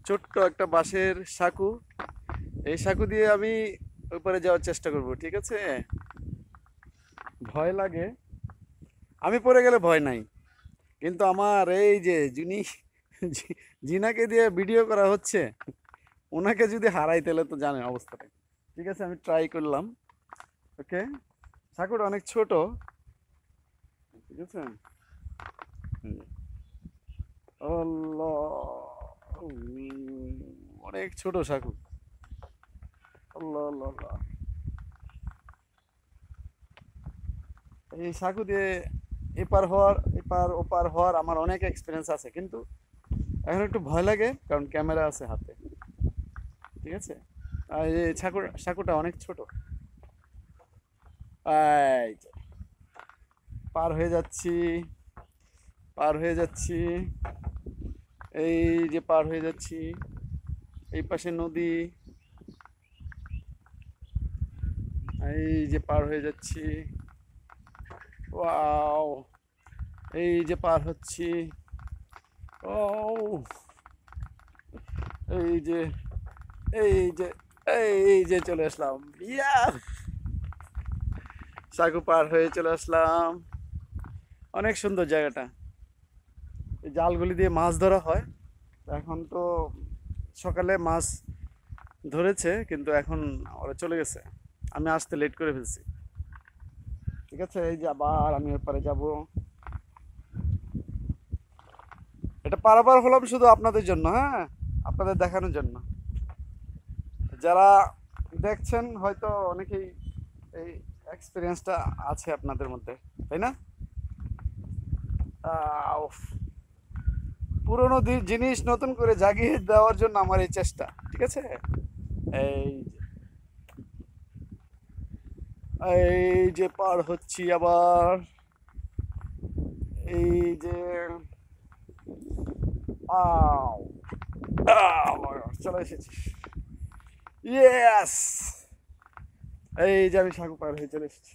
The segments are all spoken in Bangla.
ছোট্ট একটা বাঁশের সাঁকু। এই সাঁকু দিয়ে আমি উপরে যাওয়ার চেষ্টা করব, ঠিক আছে? ভয় লাগে, আমি পড়ে গেলে ভয় নাই, কিন্তু আমার এই যে যিনি জিনাকে দিয়ে ভিডিও করা হচ্ছে, ওনাকে যদি হারাই তাহলে তো জানেন অবস্থাটা। ঠিক আছে, আমি ট্রাই করলাম। ওকে, সাঁকুটা অনেক ছোট। ঠিক আছে। হুম। আল্লাহ, অনেক ছোট সাঁকু। আল্লাহ আল্লাহ আল্লাহ। এই সাঁকু দিয়ে এপার ওপার হওয়ার আমার অনেক এক্সপিরিয়েন্স আছে, কিন্তু এখন একটু ভয় লাগে কারণ ক্যামেরা আছে হাতে। ঠিক আছে। আর এই সাঁকুটা অনেক ছোট। এই যে, পার হয়ে যাচ্ছি, পার হয়ে যাচ্ছি, এই যে পার হয়ে যাচ্ছি। এই পাশে নদী, এই যে পার হয়ে যাচ্ছি। ওয়াও, এই যে পার হচ্ছি। ও, এই যে, এই যে, এই যে চলে আসলাম। ইয়া, সাঁকু পার হয়ে চলে আসলাম। অনেক সুন্দর জায়গাটা। এই জালগুলি দিয়ে মাছ ধরা হয়। এখন তো সকালে মাছ ধরেছে, কিন্তু এখন ওরা চলে গেছে। আমি আসতে লেট করে ফেলছি। ঠিক আছে, এই যে আবার আমি ওপারে যাব। এটা পারাপার হলাম শুধু আপনাদের জন্য, হ্যাঁ, আপনাদের দেখানোর জন্য। যারা দেখছেন হয়তো অনেকেই এই এক্সপিরিয়েন্সটা আছে আপনাদের মধ্যে, তাই না? উফ, পুরোনো জিনিস নতুন করে জাগিয়ে দেওয়ার জন্য আমার এই চেষ্টা। ঠিক আছে। এই এই যে পার হচ্ছি আবার, এই যে আও, চলে এসেছি। ইয়েস, এই যে আমি সাঁকু পার হয়ে চলে এসেছি।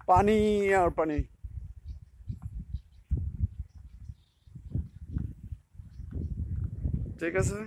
পানি আর পানি। ঠিক আছে।